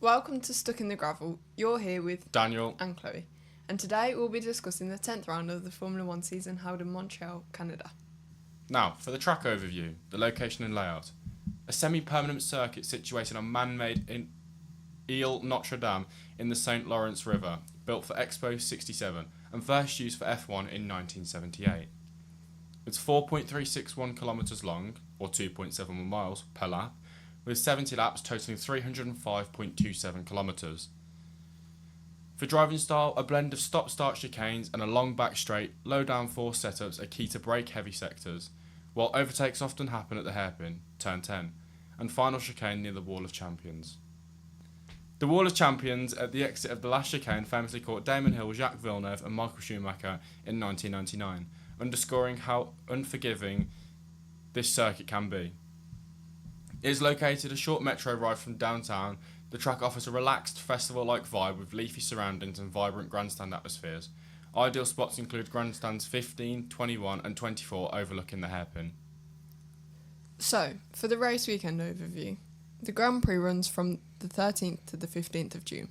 Welcome to Stuck in the Gravel. You're here with Daniel and Chloe, and today we'll be discussing the 10th round of the Formula 1 season held in Montreal, Canada. Now, for the track overview, the location and layout. A semi-permanent circuit situated on man-made in Ile Notre Dame in the St. Lawrence River, built for Expo 67 and first used for F1 in 1978. It's 4.361 kilometres long, or 2.71 miles per lap, with 70 laps totaling 305.27 kilometres. For driving style, a blend of stop-start chicanes and a long back straight, low downforce setups are key to brake-heavy sectors, while overtakes often happen at the hairpin, turn 10, and final chicane near the Wall of Champions. The Wall of Champions at the exit of the last chicane famously caught Damon Hill, Jacques Villeneuve and Michael Schumacher in 1999, underscoring how unforgiving this circuit can be. It is located a short metro ride from downtown. The track offers a relaxed, festival-like vibe with leafy surroundings and vibrant grandstand atmospheres. Ideal spots include grandstands 15, 21 and 24 overlooking the hairpin. So, for the race weekend overview, the Grand Prix runs from the 13th to the 15th of June,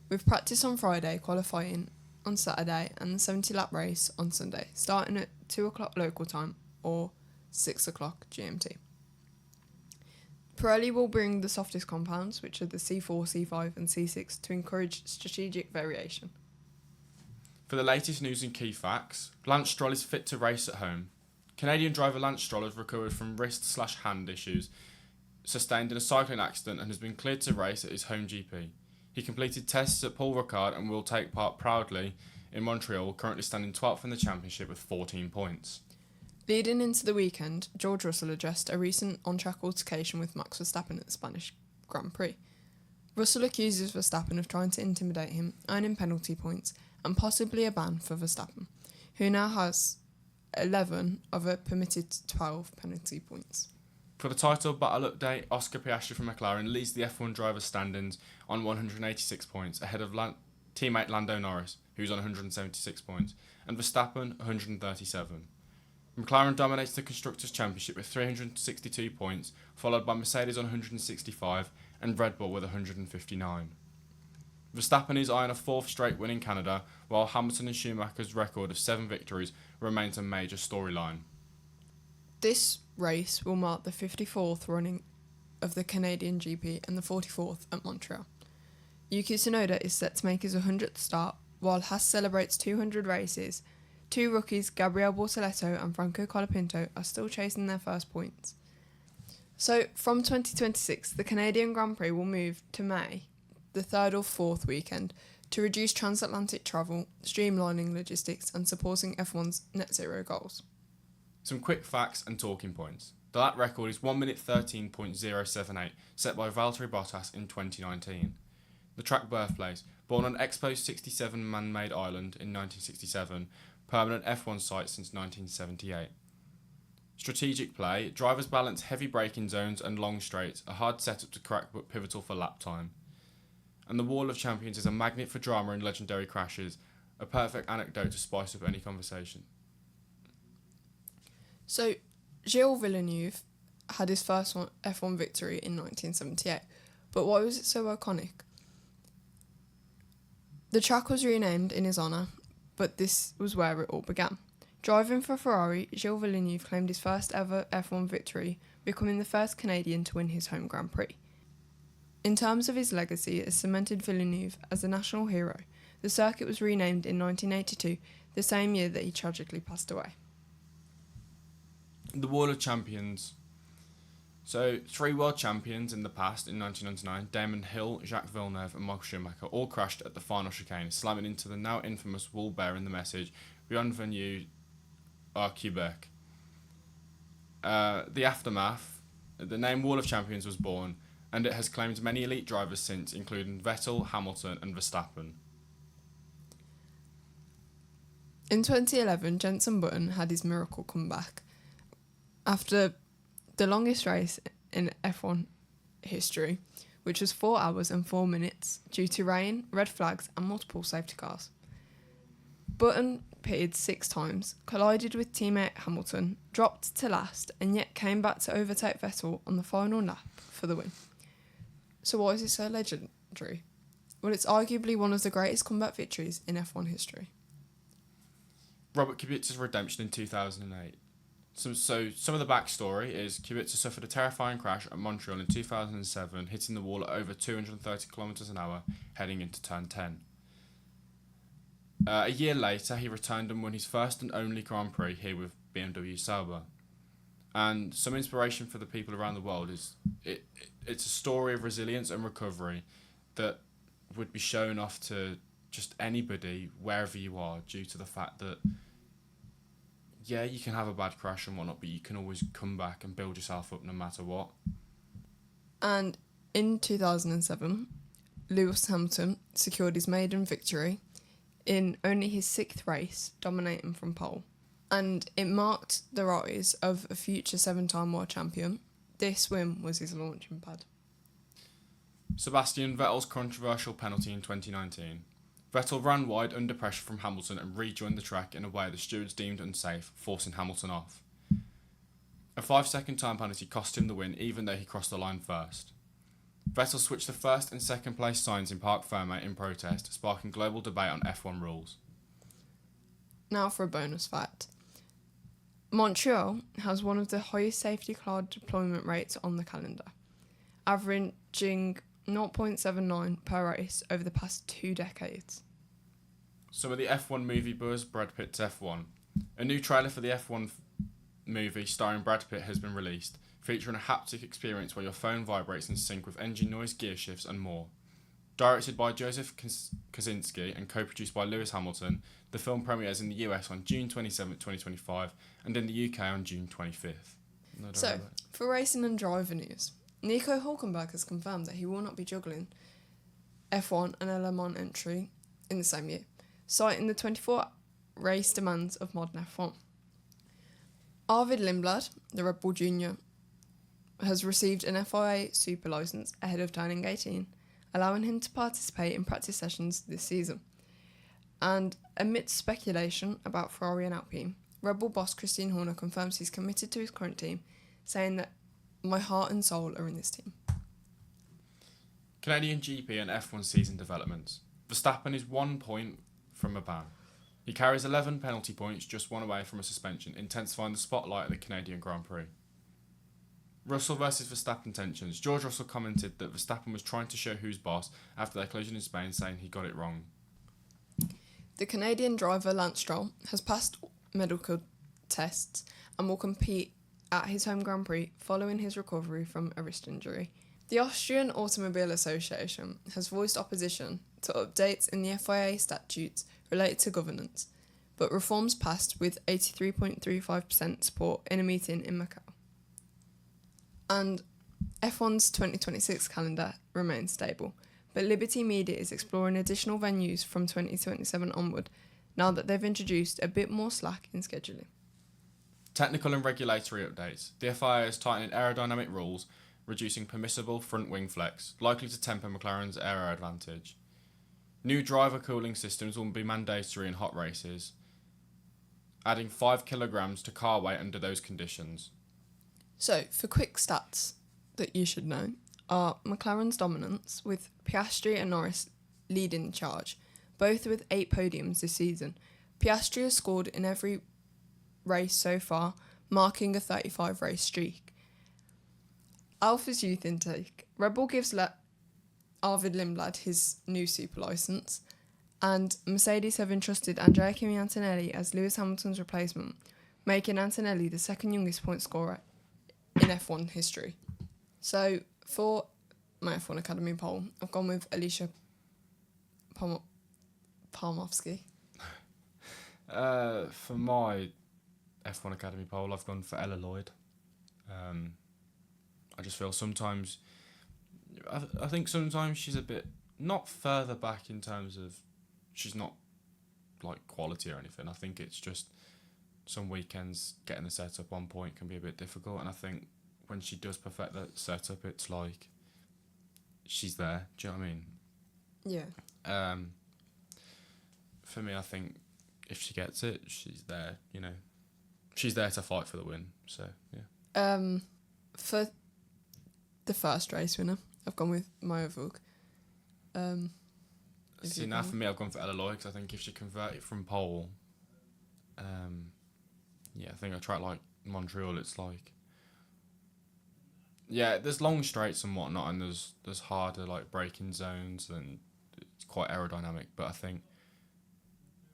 with practice on Friday, qualifying on Saturday and the 70-lap race on Sunday, starting at 2 o'clock local time or 6 o'clock GMT. Pirelli will bring the softest compounds, which are the C4, C5 and C6, to encourage strategic variation. For the latest news and key facts, Lance Stroll is fit to race at home. Canadian driver Lance Stroll has recovered from wrist/hand issues sustained in a cycling accident and has been cleared to race at his home GP. He completed tests at Paul Ricard and will take part proudly in Montreal, currently standing 12th in the championship with 14 points. Leading into the weekend, George Russell addressed a recent on-track altercation with Max Verstappen at the Spanish Grand Prix. Russell accuses Verstappen of trying to intimidate him, earning penalty points, and possibly a ban for Verstappen, who now has 11 of a permitted 12 penalty points. For the title battle update, Oscar Piastri from McLaren leads the F1 driver standings on 186 points, ahead of teammate Lando Norris, who's on 176 points, and Verstappen 137. McLaren dominates the Constructors' Championship with 362 points, followed by Mercedes on 165 and Red Bull with 159. Verstappen is eyeing a fourth straight win in Canada, while Hamilton and Schumacher's record of 7 victories remains a major storyline. This race will mark the 54th running of the Canadian GP and the 44th at Montreal. Yuki Tsunoda is set to make his 100th start, while Haas celebrates 200 races. 2 rookies, Gabriel Bortoleto and Franco Colapinto, are still chasing their first points. So, from 2026, the Canadian Grand Prix will move to May, the 3rd or 4th weekend, to reduce transatlantic travel, streamlining logistics and supporting F1's net zero goals. Some quick facts and talking points. The lap record is 1 minute 13.078, set by Valtteri Bottas in 2019. The track birthplace, born on Expo 67 man-made island in 1967, permanent F1 site since 1978. Strategic play, drivers balance heavy braking zones and long straights, a hard setup to crack but pivotal for lap time. And the Wall of Champions is a magnet for drama and legendary crashes, a perfect anecdote to spice up any conversation. So, Gilles Villeneuve had his first F1 victory in 1978, but why was it so iconic? The track was renamed in his honour, but this was where it all began. Driving for Ferrari, Gilles Villeneuve claimed his first ever F1 victory, becoming the first Canadian to win his home Grand Prix. In terms of his legacy, it cemented Villeneuve as a national hero. The circuit was renamed in 1982, the same year that he tragically passed away. The Wall of Champions. So, 3 world champions in the past in 1999, Damon Hill, Jacques Villeneuve and Michael Schumacher all crashed at the final chicane, slamming into the now infamous wall bearing the message, Bienvenue à Québec. The aftermath, the name Wall of Champions was born, and it has claimed many elite drivers since, including Vettel, Hamilton and Verstappen. In 2011, Jenson Button had his miracle comeback. After the longest race in F1 history, which was 4 hours and 4 minutes due to rain, red flags and multiple safety cars. Button pitted 6 times, collided with teammate Hamilton, dropped to last and yet came back to overtake Vettel on the final lap for the win. So why is it so drew. Well, it's arguably one of the greatest comeback victories in F1 history. Robert Kubica's redemption in 2008. Some of the backstory is Kubica suffered a terrifying crash at Montreal in 2007, hitting the wall at over 230 kilometers an hour, heading into turn 10. A year later, he returned and won his first and only Grand Prix here with BMW Sauber. And some inspiration for the people around the world is it's a story of resilience and recovery that would be shown off to just anybody, wherever you are, due to the fact that, yeah, you can have a bad crash and whatnot, but you can always come back and build yourself up no matter what. And in 2007, Lewis Hamilton secured his maiden victory in only his 6th race, dominating from pole. And it marked the rise of a future 7-time world champion. This win was his launching pad. Sebastian Vettel's controversial penalty in 2019. Vettel ran wide under pressure from Hamilton and rejoined the track in a way the stewards deemed unsafe, forcing Hamilton off. A 5-second time penalty cost him the win, even though he crossed the line first. Vettel switched the first and second place signs in Parc Fermé in protest, sparking global debate on F1 rules. Now for a bonus fact. Montreal has one of the highest safety car deployment rates on the calendar, averaging 0.79 per race over the past 2 decades. Some of the F1 movie buzz, Brad Pitt's F1. A new trailer for the F1 movie starring Brad Pitt has been released, featuring a haptic experience where your phone vibrates in sync with engine noise, gear shifts and more. Directed by Joseph Kosinski and co-produced by Lewis Hamilton, the film premieres in the US on June 27, 2025 and in the UK on June 25th. So, for racing and driver news, Nico Hülkenberg has confirmed that he will not be juggling F1 and Le Mans entry in the same year, citing the 24 race demands of modern F1. Arvid Lindblad, the Red Bull Junior, has received an FIA Super licence ahead of turning 18, allowing him to participate in practice sessions this season. And amidst speculation about Ferrari and Alpine, Red Bull boss Christian Horner confirms he's committed to his current team, saying that my heart and soul are in this team. Canadian GP and F1 season developments. Verstappen is 1 point from a ban. He carries 11 penalty points, just 1 away from a suspension, intensifying the spotlight at the Canadian Grand Prix. Russell versus Verstappen tensions. George Russell commented that Verstappen was trying to show who's boss after their collision in Spain, saying he got it wrong. The Canadian driver Lance Stroll has passed medical tests and will compete at his home Grand Prix following his recovery from a wrist injury. The Austrian Automobile Association has voiced opposition to updates in the FIA statutes related to governance, but reforms passed with 83.35% support in a meeting in Macau. And F1's 2026 calendar remains stable, but Liberty Media is exploring additional venues from 2027 onward, now that they've introduced a bit more slack in scheduling. Technical and regulatory updates. The FIA is tightening aerodynamic rules, reducing permissible front wing flex, likely to temper McLaren's aero advantage. New driver cooling systems will be mandatory in hot races, adding 5 kilograms to car weight under those conditions. So, for quick stats that you should know, are McLaren's dominance, with Piastri and Norris leading the charge, both with 8 podiums this season. Piastri has scored in every race so far, marking a 35 race streak. Alpha's youth intake. Red Bull gives Arvid Lindblad his new super licence, and Mercedes have entrusted Andrea Kimi Antonelli as Lewis Hamilton's replacement, making Antonelli the second youngest point scorer in F1 history. So, for my F1 Academy poll, I've gone with Alicia Palmovsky. For my F1 Academy poll, I've gone for Ella Lloyd. I just feel sometimes, I think sometimes she's a bit, not further back in terms of, she's not like quality or anything. I think it's just some weekends getting the setup on point can be a bit difficult, and I think when she does perfect that setup, it's like she's there. Do you know what I mean? Yeah. For me, I think if she gets it, she's there. You know, she's there to fight for the win. So yeah. For the first race winner, I've gone with Maya Vug. See, now for me, I've gone for Eloy because I think if she converted from pole, I think a track like Montreal, it's like, there's long straights and whatnot, and there's harder like braking zones, and it's quite aerodynamic. But I think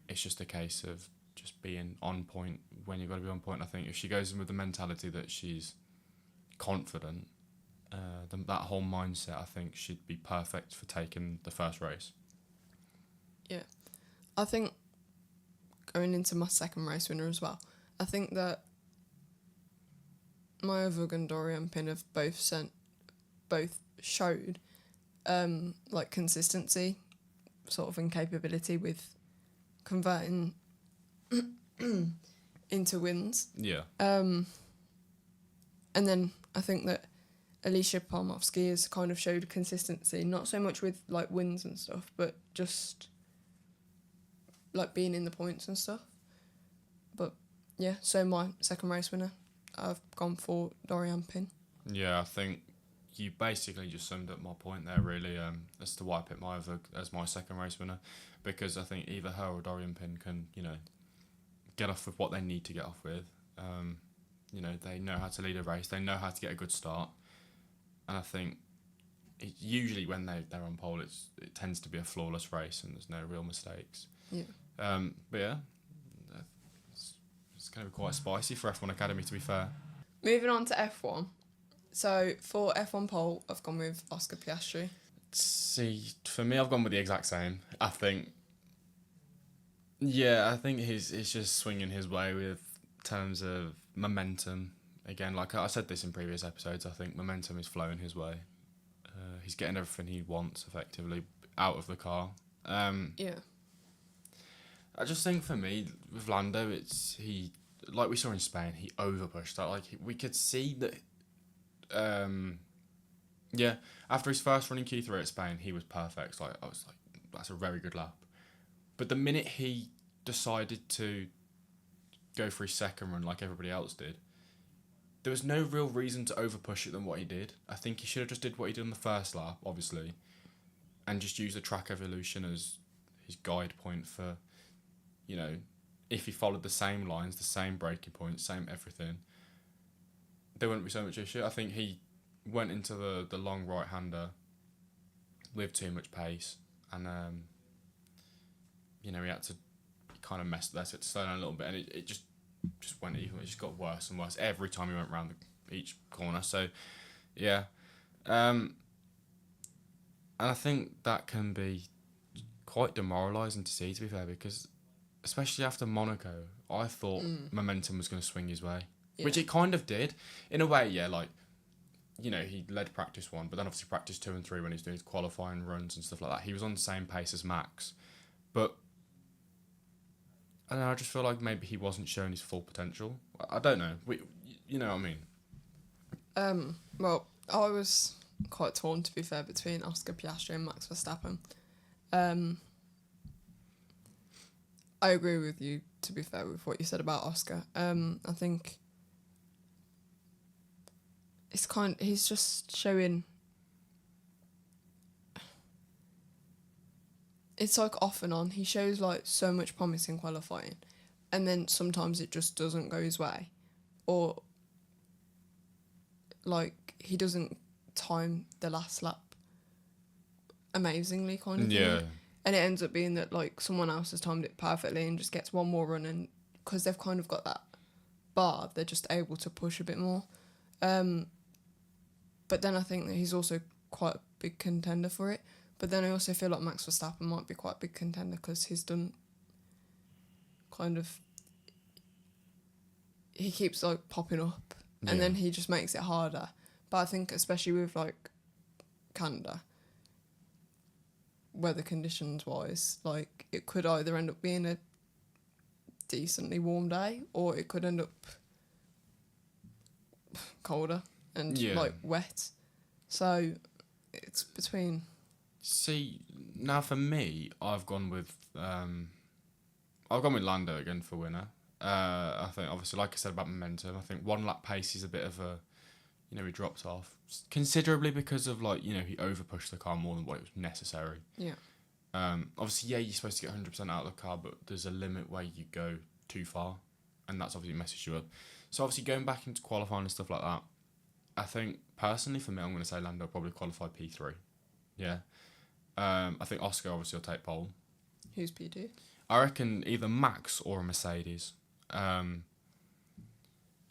it's just a case of just being on point when you've got to be on point. I think if she goes in with the mentality that she's confident, then that whole mindset, I think, should be perfect for taking the first race. Yeah. I think going into my second race winner as well, I think that Maya Vug and Dorian Pin have both showed like consistency sort of and capability with converting into wins. Yeah. And then I think that Alicia Palmovsky has kind of showed consistency, not so much with like wins and stuff, but just like being in the points and stuff. But yeah, so my second race winner, I've gone for Dorian Pin. Yeah, I think you basically just summed up my point there, really, as to why I picked Maya Vug as my second race winner, because I think either her or Dorian Pin can, get off with what they need to get off with. They know how to lead a race, they know how to get a good start, and I think usually when they're on pole, it tends to be a flawless race and there's no real mistakes. Yeah. But yeah, it's going to be quite spicy for F1 Academy, to be fair. Moving on to F1. So for F1 pole, I've gone with Oscar Piastri. See, for me, I've gone with the exact same. I think he's just swinging his way with terms of momentum. Again, like I said this in previous episodes, I think momentum is flowing his way. He's getting everything he wants, effectively, out of the car. Yeah. I just think for me, with Lando, like we saw in Spain, he overpushed that. Like, we could see that, after his first run in Q3 at Spain, he was perfect. Like, I was like, that's a very good lap. But the minute he decided to go for his second run like everybody else did, there was no real reason to overpush it than what he did. I think he should have just did what he did on the first lap, obviously, and just use the track evolution as his guide point for, if he followed the same lines, the same braking points, same everything, there wouldn't be so much issue. I think he went into the long right-hander with too much pace, and he had to kind of mess that, so it slowed down a little bit, and it just went even. It just got worse and worse every time he went around each corner. So, yeah, and I think that can be quite demoralising to see, to be fair, because especially after Monaco, I thought momentum was going to swing his way, which it kind of did in a way. Yeah, like, he led practice 1, but then obviously practice 2 and 3 when he was doing his qualifying runs and stuff like that, he was on the same pace as Max, but I just feel like maybe he wasn't showing his full potential. I don't know. You know what I mean? Well, I was quite torn, to be fair, between Oscar Piastri and Max Verstappen. I agree with you, to be fair, with what you said about Oscar. I think he's just showing. It's like off and on. He shows like so much promise in qualifying, and then sometimes it just doesn't go his way, or like he doesn't time the last lap amazingly, kind of thing. Yeah. And it ends up being that like someone else has timed it perfectly and just gets one more run, and because they've kind of got that bar, they're just able to push a bit more. But then I think that he's also quite a big contender for it. But then I also feel like Max Verstappen might be quite a big contender because he's done kind of... He keeps like popping up and then he just makes it harder. But I think especially with like Canada, weather conditions wise, like it could either end up being a decently warm day or it could end up colder and like wet. So it's between... See, now for me, I've gone with Lando again for winner. I think obviously, like I said about momentum, I think one lap pace is a bit of a, he dropped off considerably because of he overpushed the car more than what it was necessary. Yeah. Obviously, you're supposed to get 100% out of the car, but there's a limit where you go too far, and that's obviously messed you up. So obviously going back into qualifying and stuff like that, I think personally for me, I'm going to say Lando probably qualified P3. Yeah. I think Oscar obviously will take pole. Who's P2? I reckon either Max or a Mercedes. And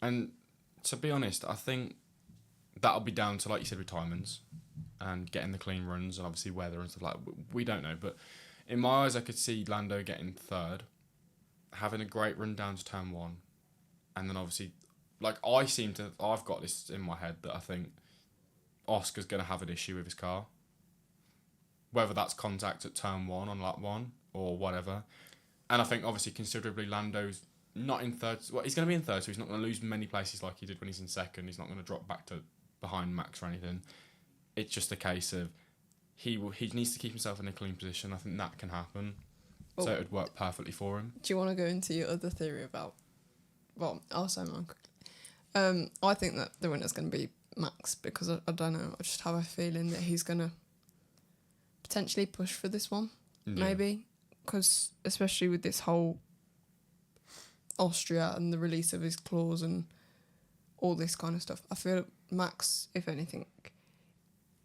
to be honest, I think that'll be down to, like you said, retirements and getting the clean runs and obviously weather and stuff like that. We don't know, but in my eyes, I could see Lando getting third, having a great run down to turn one, and then obviously, I've got this in my head that I think Oscar's going to have an issue with his car, whether that's contact at turn one on lap one or whatever. And I think obviously considerably Lando's not in third. Well, he's going to be in third, so he's not going to lose many places like he did when he's in second. He's not going to drop back to behind Max or anything. It's just a case of he needs to keep himself in a clean position. I think that can happen, so it would work perfectly for him. Do you want to go into your other theory about? Well, I'll say mine quickly. I think that the winner's going to be Max because I don't know. I just have a feeling that he's going to potentially push for this one, maybe, because especially with this whole Austria and the release of his clause and all this kind of stuff. I feel Max, if anything,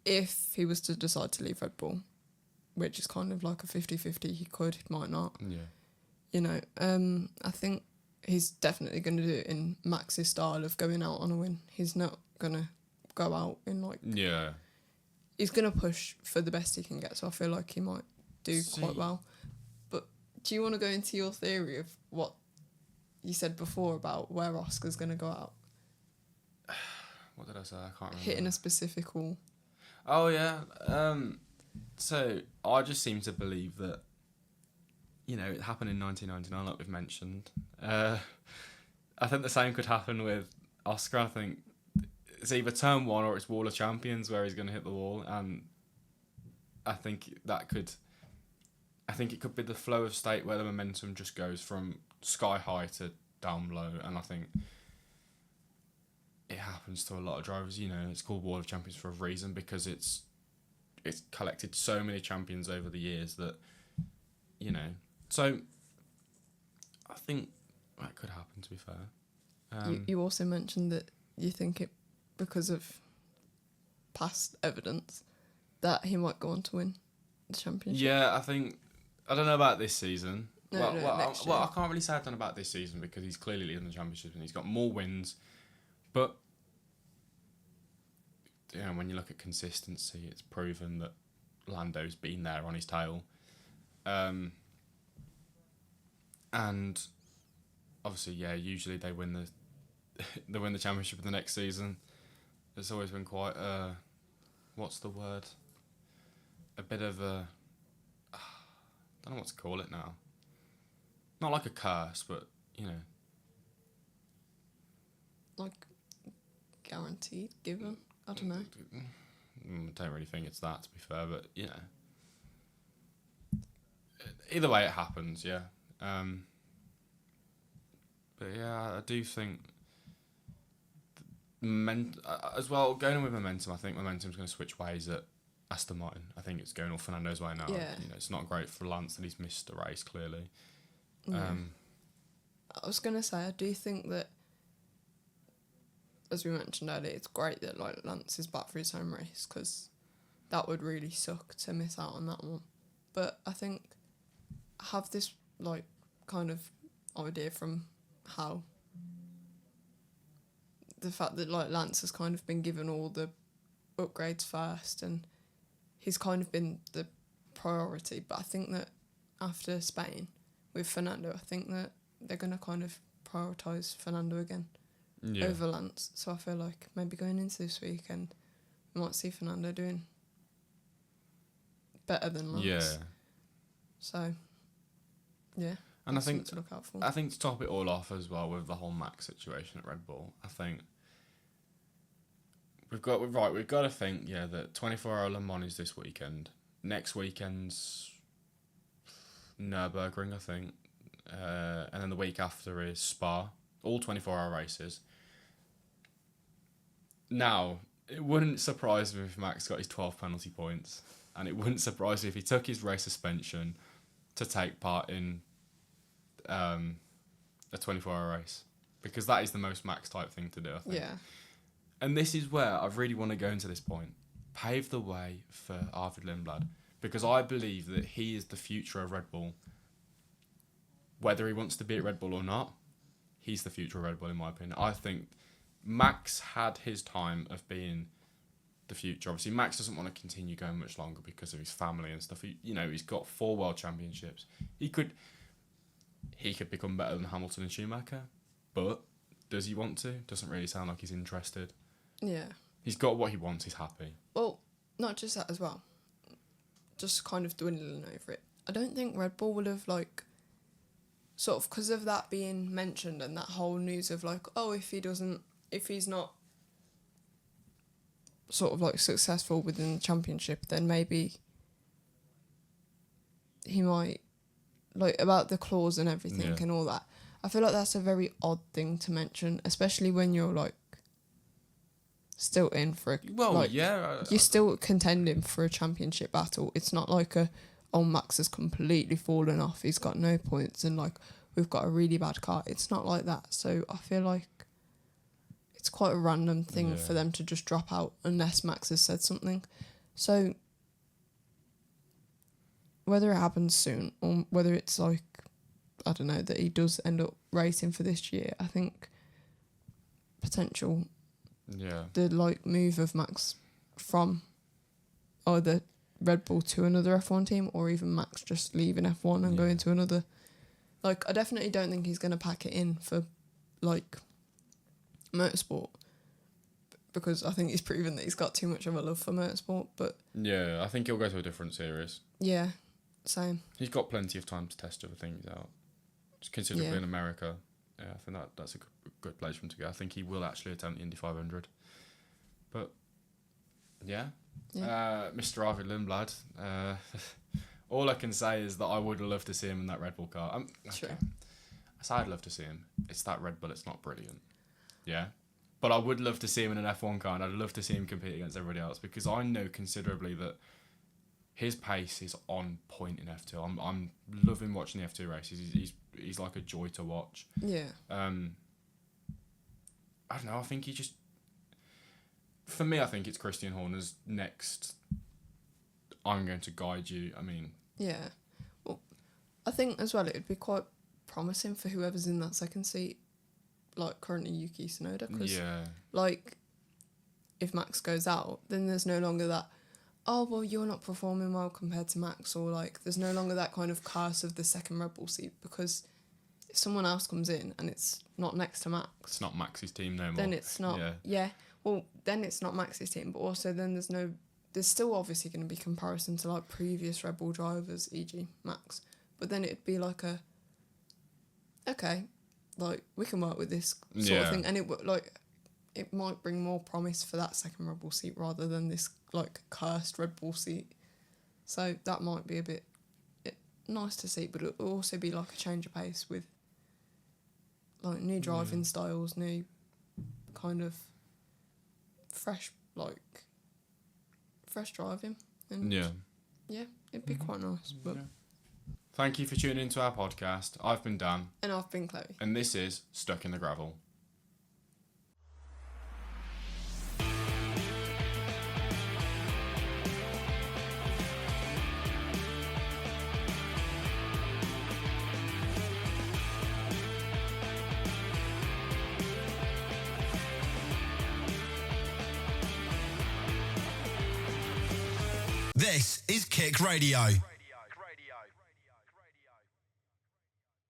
if he was to decide to leave Red Bull, which is kind of like a 50-50, he could, he might not. Yeah. I think he's definitely going to do it in Max's style of going out on a win. He's not going to go out in Yeah. He's going to push for the best he can get, so I feel like he might do quite well. But do you want to go into your theory of what you said before about where Oscar's going to go out? What did I say? I can't remember. Hitting a specific wall. Oh, yeah. So I just seem to believe that, it happened in 1999, like we've mentioned. I think the same could happen with Oscar. I think it's either turn one or it's Wall of Champions where he's going to hit the wall. And I think it could be the flow of state where the momentum just goes from sky high to down low. And I think it happens to a lot of drivers. It's called Wall of Champions for a reason, because it's collected so many champions over the years that, so I think that could happen, to be fair. You also mentioned that you think it, because of past evidence, that he might go on to win the championship. Yeah, I don't know about this season. Next year. I can't really say I don't know about this season because he's clearly leading the championship and he's got more wins. But when you look at consistency, it's proven that Lando's been there on his tail. And obviously, usually they win the championship the next season. It's always been quite what's the word? A bit of a I don't know what to call it now. Not like a curse, but like guaranteed, given. I don't know. I don't really think it's that, to be fair, but either way it happens, yeah. But I do think as well, going in with momentum, I think momentum's going to switch ways at Aston Martin. I think it's going all Fernando's way now. Yeah. It's not great for Lance that he's missed the race, clearly. Yeah. I was going to say, I do think that, as we mentioned earlier, it's great that Lance is back for his home race, because that would really suck to miss out on that one. But I think I have this kind of idea from how the fact that Lance has kind of been given all the upgrades first and he's kind of been the priority. But I think that after Spain with Fernando, I think that they're going to kind of prioritise Fernando again over Lance. So I feel like maybe going into this weekend, we might see Fernando doing better than Lance. Yeah. So, yeah. And I think to look out for. I think to top it all off as well with the whole Max situation at Red Bull, I think we've got to think that 24-hour Le Mans is this weekend. Next weekend's Nürburgring, I think, and then the week after is Spa. All 24-hour races. Now, it wouldn't surprise me if Max got his 12 penalty points, and it wouldn't surprise me if he took his race suspension to take part in a 24-hour race, because that is the most Max type thing to do, I think. Yeah. And this is where I really want to go into this point. Pave the way for Arvid Lindblad, because I believe that he is the future of Red Bull. Whether he wants to be at Red Bull or not, he's the future of Red Bull, in my opinion. I think Max had his time of being the future. Obviously, Max doesn't want to continue going much longer because of his family and stuff. He's got 4 world championships. He could become better than Hamilton and Schumacher, but does he want to? Doesn't really sound like he's interested. Yeah. He's got what he wants. He's happy. Well, not just that as well. Just kind of dwindling over it. I don't think Red Bull would have, like, sort of, because of that being mentioned and that whole news of, like, oh, if he's not sort of, like, successful within the championship, then maybe he might, like, about the clause and everything and all that. I feel like that's a very odd thing to mention, especially when you're, like, still in for a... Well, like, yeah. You're still contending for a championship battle. It's not like Max has completely fallen off. He's got no points and, like, we've got a really bad car. It's not like that. So I feel like it's quite a random thing for them to just drop out unless Max has said something. So whether it happens soon or whether it's, like, I don't know, that he does end up racing for this year, I think potential... Yeah. The, like, move of Max from either Red Bull to another F1 team or even Max just leaving F1 and going to another. Like, I definitely don't think he's going to pack it in for, like, motorsport, because I think he's proven that he's got too much of a love for motorsport, but... Yeah, I think he'll go to a different series. Yeah, same. He's got plenty of time to test other things out. Just considerably in America. Yeah, I think that's a good place for him to go. I think he will actually attempt the Indy 500. But, Mr. Arvid Lindblad, all I can say is that I would love to see him in that Red Bull car. Sure. I say I'd love to see him. It's that Red Bull, it's not brilliant. Yeah? But I would love to see him in an F1 car, and I'd love to see him compete against everybody else, because I know considerably that his pace is on point in F2. I'm loving watching the F2 races. He's like a joy to watch. Yeah. I don't know. I think he just... For me, I think it's Christian Horner's next... I'm going to guide you. I mean... Yeah. Well, I think as well it would be quite promising for whoever's in that second seat, like currently Yuki Tsunoda. Cause, like, if Max goes out, then there's no longer that... oh, well, you're not performing well compared to Max, or, like, there's no longer that kind of curse of the second Red Bull seat, because if someone else comes in and it's not next to Max... It's not Max's team no more. Then it's not... Well, then it's not Max's team, but also then there's still obviously going to be comparison to, like, previous Red Bull drivers, e.g. Max, but then it'd be like okay, like, we can work with this sort of thing, and it might bring more promise for that second Red Bull seat rather than this, like, cursed Red Bull seat. So that might be a bit nice to see, but it'll also be like a change of pace with, like, new driving styles, new kind of fresh driving. And it'd be quite nice. But thank you for tuning into our podcast. I've been Dan. And I've been Chloe. And this is Stuck in the Gravel. This is KIC Radio.